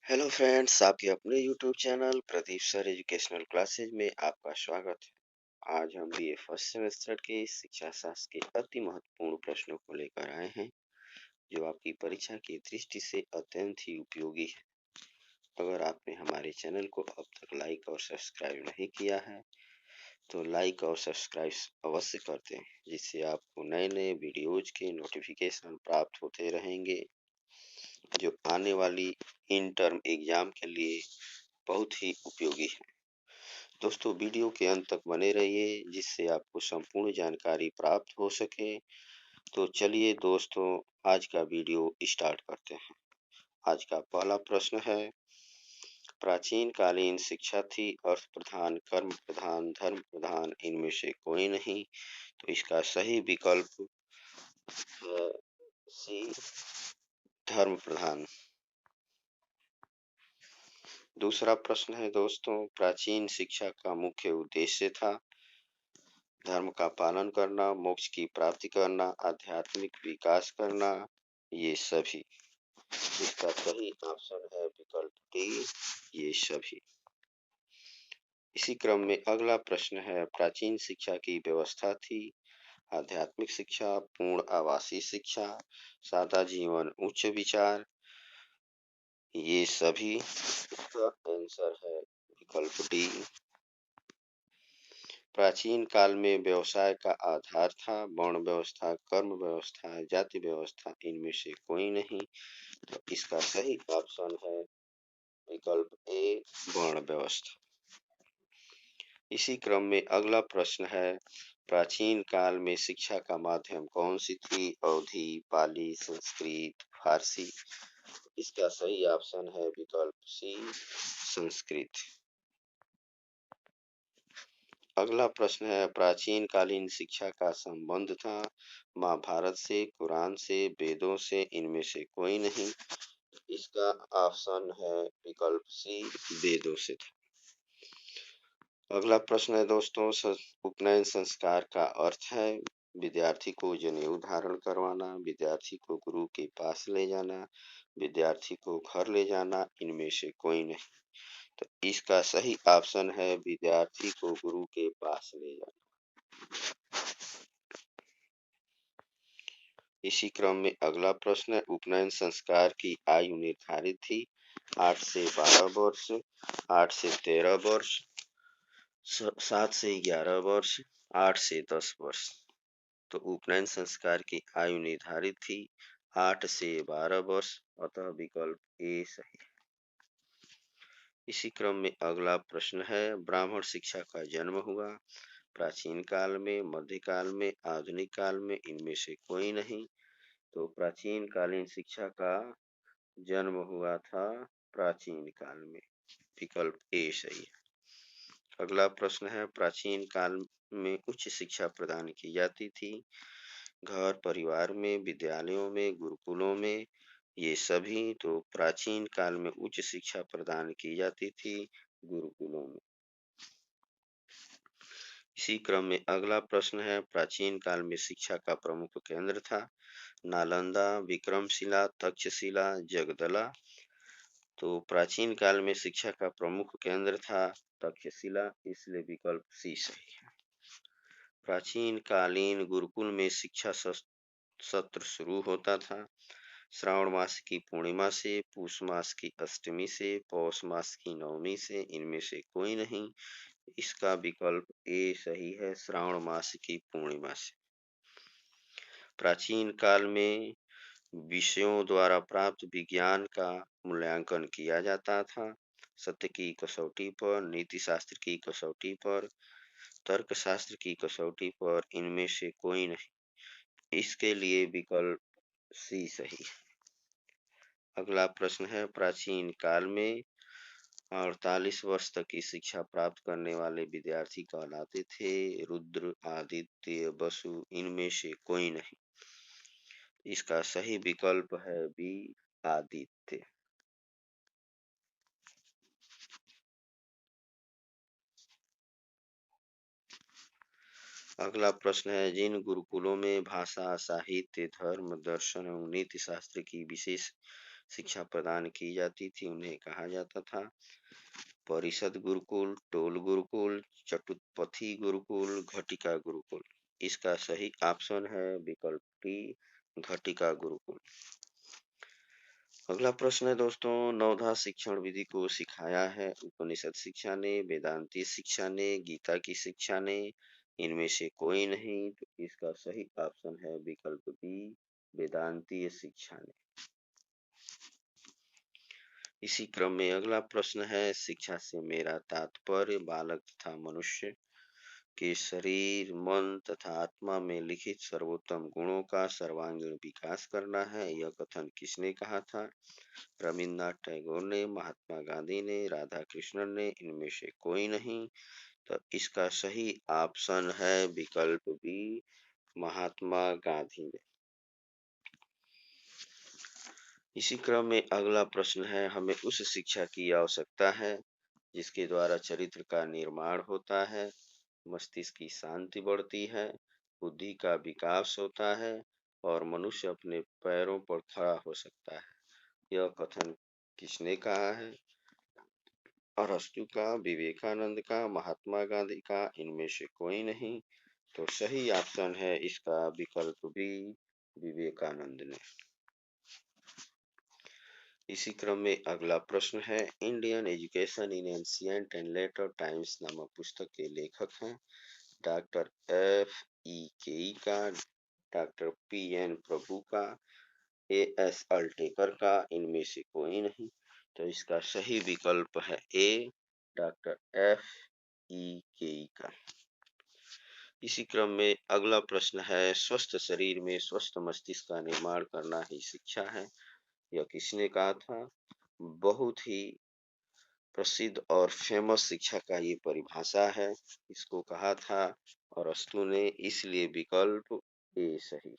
Hello friends, आपके अपने YouTube channel Pradeep sir educational classes में आपका स्वागत है। आज हम बीए फर्स्ट सेमेस्टर के शिक्षा शास्त्र के अति महत्वपूर्ण प्रश्नों को लेकर आए हैं, जो आपकी परीक्षा की दृष्टि से अत्यंत ही उपयोगी है। अगर आपने हमारे चैनल को अब तक लाइक और सब्सक्राइब नहीं किया है, तो लाइक और सब्सक्राइब अवश्य कर दें, जिससे आपको नए नए वीडियोज के नोटिफिकेशन प्राप्त होते रहेंगे, जो आने वाली इन टर्म एग्जाम के लिए बहुत ही उपयोगी है। दोस्तों, वीडियो के अंत तक बने रहिए, जिससे आपको संपूर्ण जानकारी प्राप्त हो सके। तो चलिए दोस्तों, आज का वीडियो स्टार्ट करते हैं। आज का पहला प्रश्न है, प्राचीन कालीन शिक्षा थी अर्थ प्रधान, कर्म प्रधान, धर्म प्रधान, इनमें से कोई नहीं। तो इसका सही विकल्प है सी, धर्म प्रधान। दूसरा प्रश्न है दोस्तों, प्राचीन शिक्षा का मुख्य उद्देश्य था धर्म का पालन करना, मोक्ष की प्राप्ति करना, आध्यात्मिक विकास करना, ये सभी। इसका सही ऑप्शन है विकल्प डी, ये सभी। इसी क्रम में अगला प्रश्न है, प्राचीन शिक्षा की व्यवस्था थी आध्यात्मिक शिक्षा, पूर्ण आवासीय शिक्षा, सादा जीवन, उच्च विचार, ये सभी। इसका आंसर है विकल्प डी। प्राचीन काल में व्यवसाय का आधार था वर्ण व्यवस्था, कर्म व्यवस्था, जाति व्यवस्था, इनमें से कोई नहीं। तो इसका सही ऑप्शन है विकल्प ए, वर्ण व्यवस्था। इसी क्रम में अगला प्रश्न है, प्राचीन काल में शिक्षा का माध्यम कौन सी थी? अवधी, पाली, संस्कृत, फारसी। इसका सही ऑप्शन है विकल्प सी, संस्कृत। अगला प्रश्न है, प्राचीन कालीन शिक्षा का संबंध था महाभारत से, कुरान से, वेदों से, इनमें से कोई नहीं। इसका ऑप्शन है विकल्प सी, वेदों से था। अगला प्रश्न है दोस्तों, उपनयन संस्कार का अर्थ है विद्यार्थी को जनेऊ धारण करवाना, विद्यार्थी को गुरु के पास ले जाना, विद्यार्थी को घर ले जाना, इनमें से कोई नहीं। तो इसका सही ऑप्शन है विद्यार्थी को गुरु के पास ले जाना। इसी क्रम में अगला प्रश्न है, उपनयन संस्कार की आयु निर्धारित थी 8 से 12 वर्ष, 8 से 13 वर्ष, 7 से 11 वर्ष, 8 से 10 वर्ष। तो उपनयन संस्कार की आयु निर्धारित थी 8 से 12 वर्ष, अतः विकल्प ए सही है। इसी क्रम में अगला प्रश्न है, ब्राह्मण शिक्षा का जन्म हुआ प्राचीन काल में, मध्यकाल में, आधुनिक काल में, इनमें से कोई नहीं। तो प्राचीन कालीन शिक्षा का जन्म हुआ था प्राचीन काल में, विकल्प ए सही है। अगला प्रश्न है, प्राचीन काल में उच्च शिक्षा प्रदान की जाती थी घर परिवार में, विद्यालयों में, गुरुकुलों में, ये सभी। तो प्राचीन काल में उच्च शिक्षा प्रदान की जाती थी गुरुकुलों में। इसी क्रम में अगला प्रश्न है, प्राचीन काल में शिक्षा का प्रमुख केंद्र था नालंदा, विक्रमशिला, तक्षशिला, जगदला। तो प्राचीन काल में शिक्षा का प्रमुख केंद्र था तक्षशिला, इसलिए विकल्प सी सही है। प्राचीन कालीन गुरुकुल में शिक्षा सत्र शुरू होता था श्रावण मास की पूर्णिमा से, पूष मास की अष्टमी से, पौष मास की नवमी से, इनमें से कोई नहीं। इसका विकल्प ए सही है, श्रावण मास की पूर्णिमा से। प्राचीन काल में विषयों द्वारा प्राप्त विज्ञान का मूल्यांकन किया जाता था सत्य की कसौटी पर, नीति शास्त्र की कसौटी पर, तर्क शास्त्र की कसौटी पर, इनमें से कोई नहीं। इसके लिए विकल्प सी सही है। अगला प्रश्न है, प्राचीन काल में 48 वर्ष तक की शिक्षा प्राप्त करने वाले विद्यार्थी कहलाते थे रुद्र, आदित्य, वसु, इनमें से कोई नहीं। इसका सही विकल्प है बी, आदित्य। अगला प्रश्न है, जिन गुरुकुलों में भाषा, साहित्य, धर्म, दर्शन एवं नीति शास्त्र की विशेष शिक्षा प्रदान की जाती थी उन्हें कहा जाता था परिषद गुरुकुल, टोल गुरुकुल, चतुष्पथी गुरुकुल, घटिका गुरुकुल। इसका सही ऑप्शन है विकल्प डी, घटिका गुरुकुल। अगला प्रश्न है दोस्तों, नवधा शिक्षण विधि को सिखाया है उपनिषद शिक्षा ने, वेदांती शिक्षा ने, गीता की शिक्षा ने, इनमें से कोई नहीं। तो इसका सही ऑप्शन है विकल्प बी, वेदांतीय शिक्षा ने। इसी क्रम में अगला प्रश्न है, शिक्षा से मेरा तात्पर्य बालक तथा मनुष्य के शरीर, मन तथा आत्मा में लिखित सर्वोत्तम गुणों का सर्वांगीण विकास करना है। यह कथन किसने कहा था? रविन्द्रनाथ टैगोर ने, महात्मा गांधी ने, राधा कृष्णन ने, इनमें से कोई नहीं। तो इसका सही ऑप्शन है विकल्प बी, महात्मा गांधी ने। इसी क्रम में अगला प्रश्न है, हमें उस शिक्षा की आवश्यकता है जिसके द्वारा चरित्र का निर्माण होता है, मस्तिष्क की शांति बढ़ती है, बुद्धि का विकास होता है और मनुष्य अपने पैरों पर खड़ा हो सकता है। यह कथन किसने कहा है? अरस्तु का, विवेकानंद का, महात्मा गांधी का, इनमें से कोई नहीं। तो सही ऑप्शन है इसका विकल्प बी, विवेकानंद ने। इसी क्रम में अगला प्रश्न है, Indian education in ancient and later times नामक पुस्तक के लेखक हैं डॉक्टर F.E.K.E का, डॉक्टर P.N. प्रभु का, A.S. अल्टेकर का, इनमें से कोई नहीं। तो इसका सही विकल्प है ए, डॉक्टर F.E.K.E का। इसी क्रम में अगला प्रश्न है, स्वस्थ शरीर में स्वस्थ मस्तिष्क का निर्माण करना ही शिक्षा है। यह किसने कहा था? बहुत ही प्रसिद्ध और फेमस शिक्षा का ये परिभाषा है। इसको कहा था अरस्तु ने, इसलिए विकल्प ए सही।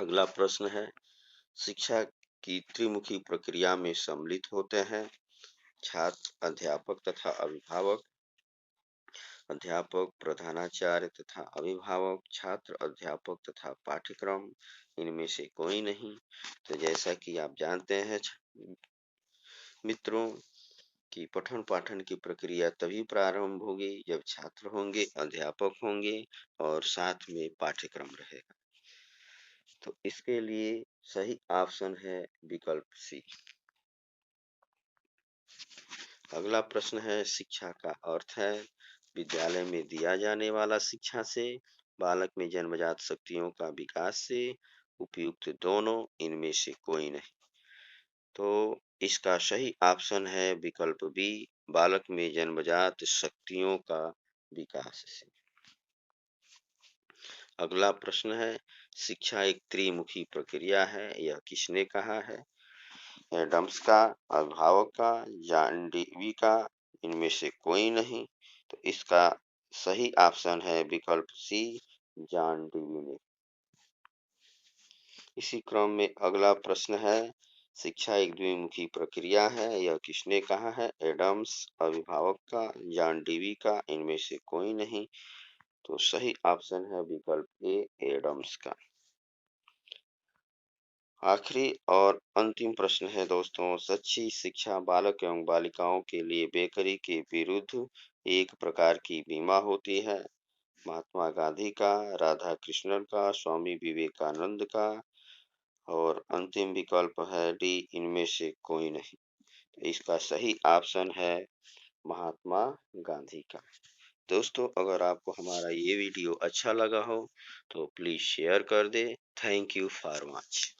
अगला प्रश्न है, शिक्षा की त्रिमुखी प्रक्रिया में सम्मिलित होते हैं छात्र, अध्यापक तथा अभिभावक, अध्यापक, प्रधानाचार्य तथा अभिभावक, छात्र, अध्यापक तथा पाठ्यक्रम, इनमें से कोई नहीं। तो जैसा कि आप जानते हैं मित्रों कि पठन पाठन की प्रक्रिया तभी प्रारंभ होगी जब छात्र होंगे, अध्यापक होंगे और साथ में पाठ्यक्रम रहेगा। तो इसके लिए सही ऑप्शन है विकल्प सी। अगला प्रश्न है, शिक्षा का अर्थ है विद्यालय में दिया जाने वाला शिक्षा से, बालक में जन्मजात शक्तियों का विकास से, उपयुक्त दोनों, इनमें से कोई नहीं। तो इसका सही ऑप्शन है विकल्प बी, बालक में जन्मजात शक्तियों का विकास से। अगला प्रश्न है, शिक्षा एक त्रिमुखी प्रक्रिया है, यह किसने कहा है? एडम्स का, अभिभावक का, जॉन डीवी का, इनमें से कोई नहीं। तो इसका सही ऑप्शन है विकल्प सी, जॉन डीवी ने। इसी क्रम में अगला प्रश्न है, शिक्षा एक द्विमुखी प्रक्रिया है, यह किसने कहा है? एडम्स, अभिभावक का, जॉन डीवी का, इनमें से कोई नहीं। तो सही ऑप्शन है विकल्प ए, एडम्स का। आखिरी और अंतिम प्रश्न है दोस्तों, सच्ची शिक्षा बालक एवं बालिकाओं के लिए बेकरी के विरुद्ध एक प्रकार की बीमा होती है। महात्मा गांधी का, राधा कृष्णन का, स्वामी विवेकानंद का और अंतिम विकल्प है डी, इनमें से कोई नहीं। तो इसका सही ऑप्शन है महात्मा गांधी का। दोस्तों, अगर आपको हमारा ये वीडियो अच्छा लगा हो तो प्लीज शेयर कर दे। Thank you for watch.